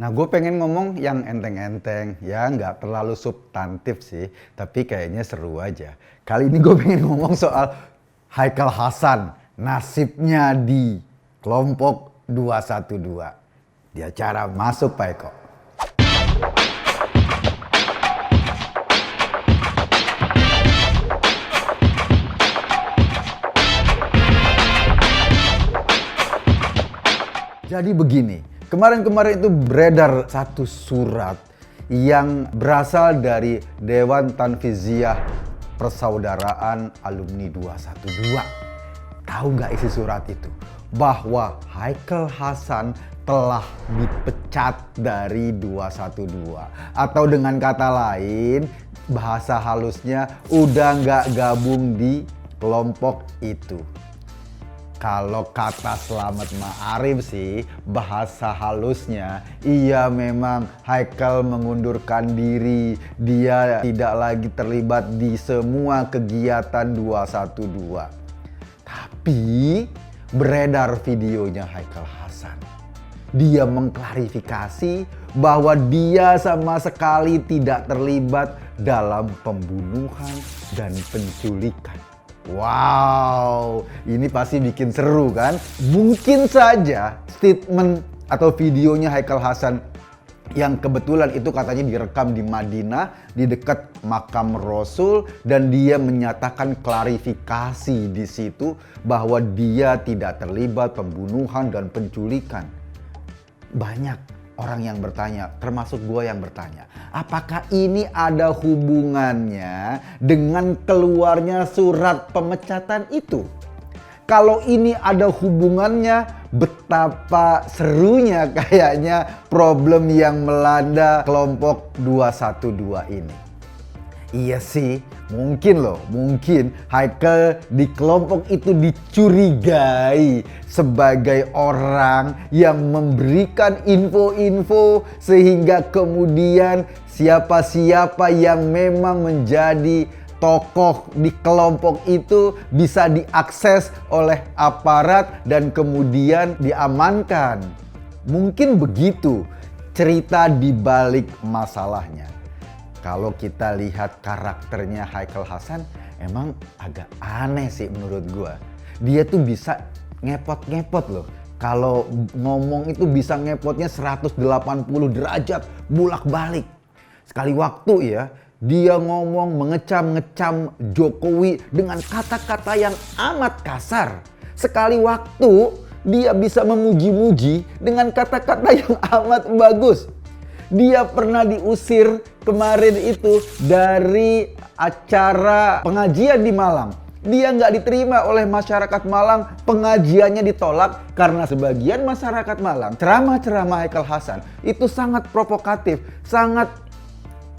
Nah, gue pengen ngomong yang enteng-enteng, ya nggak terlalu substantif sih, tapi kayaknya seru aja. Kali ini gue pengen ngomong soal Haikal Hasan, nasibnya di kelompok 212. Di acara Masuk Pak Eko. Jadi begini, kemarin-kemarin itu beredar satu surat yang berasal dari Dewan Tanfiziah Persaudaraan Alumni 212. Tahu nggak isi surat itu? Bahwa Haikal Hasan telah dipecat dari 212. Atau dengan kata lain, bahasa halusnya udah nggak gabung di kelompok itu. Kalau kata Slamet Ma'arif sih, bahasa halusnya, iya memang Haikal mengundurkan diri. Dia tidak lagi terlibat di semua kegiatan 212. Tapi beredar videonya Haikal Hasan. Dia mengklarifikasi bahwa dia sama sekali tidak terlibat dalam pembunuhan dan penculikan. Wow, ini pasti bikin seru kan? Mungkin saja statement atau videonya Haikal Hasan yang kebetulan itu katanya direkam di Madinah di dekat makam Rasul, dan dia menyatakan klarifikasi di situ bahwa dia tidak terlibat pembunuhan dan penculikan. Banyak orang yang bertanya, termasuk gue yang bertanya, apakah ini ada hubungannya dengan keluarnya surat pemecatan itu? Kalau ini ada hubungannya, betapa serunya kayaknya problem yang melanda kelompok 212 ini. Iya sih, mungkin Haikal di kelompok itu dicurigai sebagai orang yang memberikan info-info sehingga kemudian siapa-siapa yang memang menjadi tokoh di kelompok itu bisa diakses oleh aparat dan kemudian diamankan. Mungkin begitu cerita di balik masalahnya. Kalau kita lihat karakternya Haikal Hasan, emang agak aneh sih menurut gua. Dia tuh bisa ngepot-ngepot loh. Kalau ngomong itu bisa ngepotnya 180 derajat bolak-balik. Sekali waktu ya, dia ngomong mengecam-ngecam Jokowi dengan kata-kata yang amat kasar. Sekali waktu dia bisa memuji-muji dengan kata-kata yang amat bagus. Dia pernah diusir kemarin itu dari acara pengajian di Malang. Dia nggak diterima oleh masyarakat Malang, pengajiannya ditolak karena sebagian masyarakat Malang, ceramah-ceramah Haikal Hasan itu sangat provokatif, sangat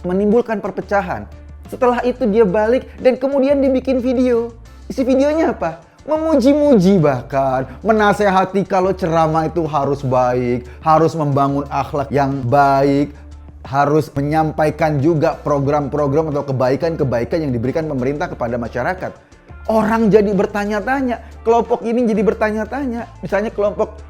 menimbulkan perpecahan. Setelah itu dia balik dan kemudian dibikin video. Isi videonya apa? Memuji-muji, bahkan menasehati kalau ceramah itu harus baik, harus membangun akhlak yang baik, harus menyampaikan juga program-program atau kebaikan-kebaikan yang diberikan pemerintah kepada masyarakat. Orang jadi bertanya-tanya, kelompok ini jadi bertanya-tanya. Misalnya kelompok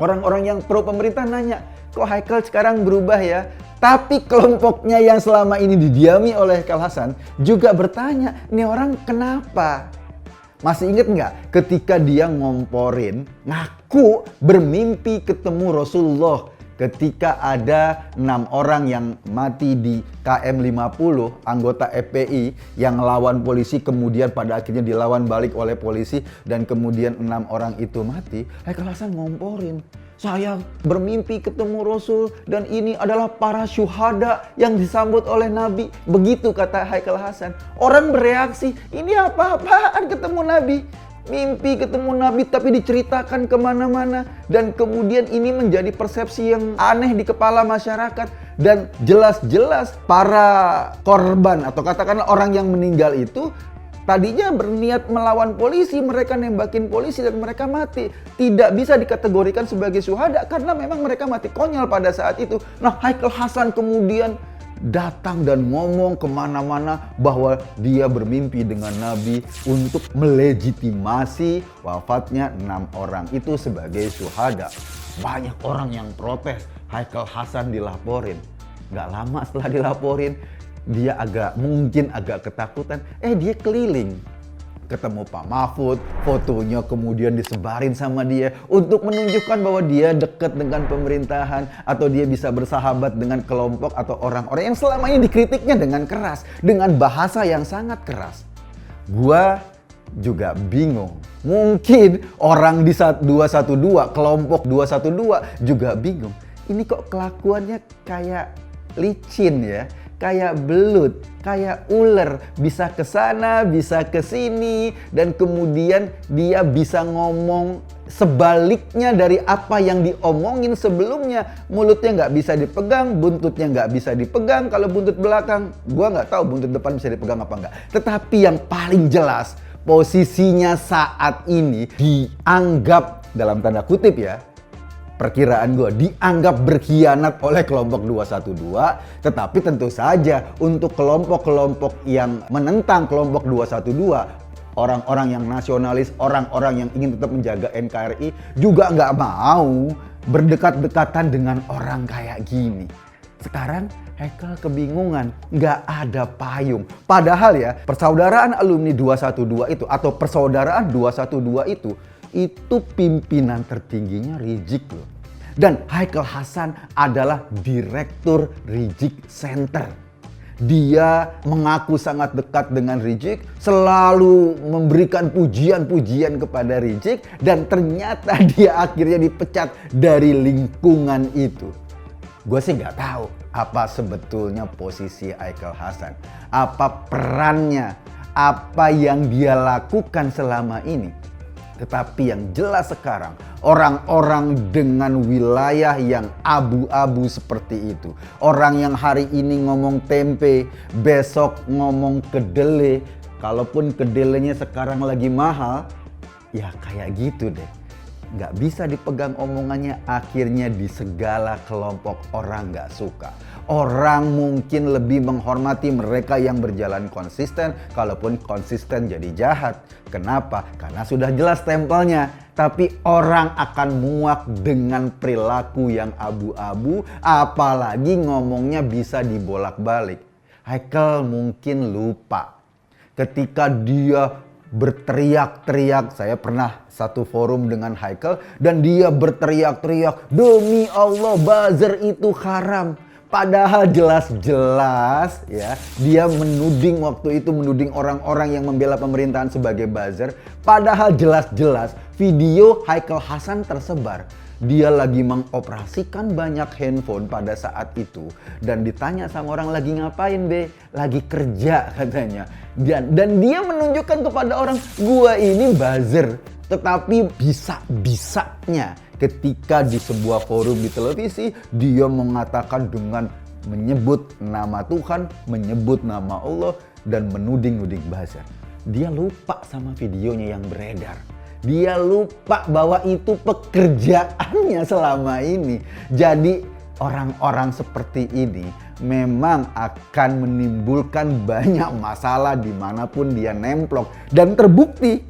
orang-orang yang pro pemerintah nanya, kok Haikal sekarang berubah ya? Tapi kelompoknya yang selama ini didiami oleh Haikal Hasan juga bertanya, ini orang kenapa? Masih inget nggak ketika dia ngomporin, ngaku bermimpi ketemu Rasulullah ketika ada 6 orang yang mati di KM 50, anggota FPI yang lawan polisi, kemudian pada akhirnya dilawan balik oleh polisi dan kemudian 6 orang itu mati. Haikal Hasan ngomporin, saya bermimpi ketemu Rasul dan ini adalah para syuhada yang disambut oleh Nabi. Begitu kata Haikal Hasan. Orang bereaksi, ini apa-apaan ketemu Nabi? Mimpi ketemu Nabi tapi diceritakan kemana-mana. Dan kemudian ini menjadi persepsi yang aneh di kepala masyarakat. Dan jelas-jelas para korban atau katakanlah orang yang meninggal itu tadinya berniat melawan polisi, mereka nembakin polisi dan mereka mati. Tidak bisa dikategorikan sebagai syuhada karena memang mereka mati konyol pada saat itu. Nah, Haikal Hasan kemudian datang dan ngomong kemana-mana bahwa dia bermimpi dengan Nabi untuk melegitimasi wafatnya 6 orang itu sebagai syuhada. Banyak orang yang protes. Haikal Hasan dilaporin. Nggak lama setelah dilaporin, dia mungkin agak ketakutan. Dia keliling. Ketemu Pak Mahfud, fotonya kemudian disebarin sama dia untuk menunjukkan bahwa dia dekat dengan pemerintahan atau dia bisa bersahabat dengan kelompok atau orang-orang yang selama ini dikritiknya dengan keras, dengan bahasa yang sangat keras. Gua juga bingung. Mungkin orang di 212, kelompok 212 juga bingung. Ini kok kelakuannya kayak licin ya? Kayak belut, kayak ular, bisa ke sana, bisa ke sini, dan kemudian dia bisa ngomong sebaliknya dari apa yang diomongin sebelumnya. Mulutnya nggak bisa dipegang, buntutnya nggak bisa dipegang. Kalau buntut belakang, gua nggak tahu buntut depan bisa dipegang apa nggak. Tetapi yang paling jelas, posisinya saat ini dianggap, dalam tanda kutip ya, perkiraan gue, dianggap berkhianat oleh kelompok 212, tetapi tentu saja untuk kelompok-kelompok yang menentang kelompok 212, orang-orang yang nasionalis, orang-orang yang ingin tetap menjaga NKRI juga nggak mau berdekat-dekatan dengan orang kayak gini. Sekarang Haikal kebingungan, nggak ada payung. Padahal ya, persaudaraan alumni 212 itu atau persaudaraan 212 itu pimpinan tertingginya Rizik loh. Dan Haikal Hasan adalah direktur Rizik Center. Dia mengaku sangat dekat dengan Rizik, selalu memberikan pujian-pujian kepada Rizik, dan ternyata dia akhirnya dipecat dari lingkungan itu. Gue sih nggak tahu apa sebetulnya posisi Haikal Hasan, apa perannya, apa yang dia lakukan selama ini. Tetapi yang jelas sekarang, orang-orang dengan wilayah yang abu-abu seperti itu, orang yang hari ini ngomong tempe, besok ngomong kedelai, kalaupun kedelainya sekarang lagi mahal, ya kayak gitu deh. Nggak bisa dipegang omongannya, akhirnya di segala kelompok orang nggak suka. Orang mungkin lebih menghormati mereka yang berjalan konsisten, kalaupun konsisten jadi jahat. Kenapa? Karena sudah jelas stempelnya. Tapi orang akan muak dengan perilaku yang abu-abu, apalagi ngomongnya bisa dibolak-balik. Haikal mungkin lupa ketika dia berteriak-teriak. Saya pernah satu forum dengan Haikal dan dia berteriak-teriak, demi Allah buzzer itu haram. Padahal jelas-jelas ya, dia waktu itu menuding orang-orang yang membela pemerintahan sebagai buzzer. Padahal jelas-jelas video Haikal Hasan tersebar. Dia lagi mengoperasikan banyak handphone pada saat itu. Dan ditanya sama orang, lagi ngapain be? Lagi kerja katanya. Dan dia menunjukkan kepada orang, gua ini buzzer. Tetapi bisa-bisanya ketika di sebuah forum di televisi, dia mengatakan dengan menyebut nama Tuhan, menyebut nama Allah, dan menuding-nuding buzzer. Dia lupa sama videonya yang beredar. Dia lupa bahwa itu pekerjaannya selama ini. Jadi orang-orang seperti ini memang akan menimbulkan banyak masalah dimanapun dia nemplok. Dan terbukti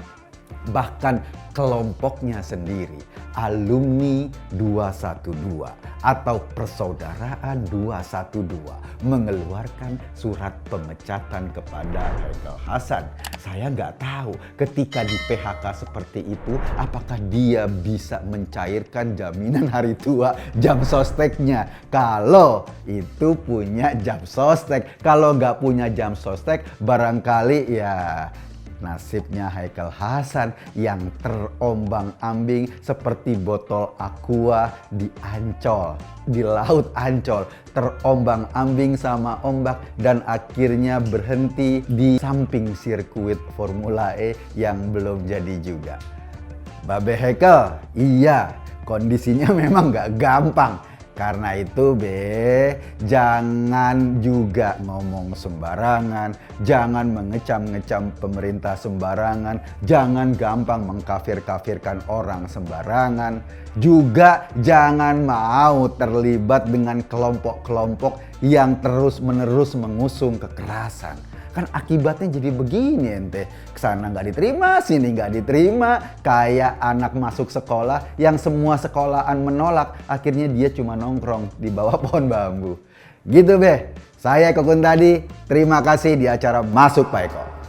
bahkan kelompoknya sendiri, alumni 212 atau persaudaraan 212 mengeluarkan surat pemecatan kepada Haikal Hasan. Saya nggak tahu ketika di PHK seperti itu, apakah dia bisa mencairkan jaminan hari tua jam sosteknya. Kalau itu punya jam sostek, kalau nggak punya jam sostek, barangkali ya nasibnya Haikal Hasan yang terombang-ambing seperti botol aqua di Ancol, di Laut Ancol, terombang-ambing sama ombak dan akhirnya berhenti di samping sirkuit Formula E yang belum jadi juga. Babe Haikal, iya kondisinya memang gak gampang. Karena itu jangan juga ngomong sembarangan, jangan mengecam-ngecam pemerintah sembarangan, jangan gampang mengkafir-kafirkan orang sembarangan, juga jangan mau terlibat dengan kelompok-kelompok yang terus-menerus mengusung kekerasan. Kan akibatnya jadi begini ente. Kesana nggak diterima, sini nggak diterima. Kayak anak masuk sekolah yang semua sekolahan menolak. Akhirnya dia cuma nongkrong di bawah pohon bambu. Gitu Be. Saya Eko Kuntadi, terima kasih di acara Masuk Pak Eko.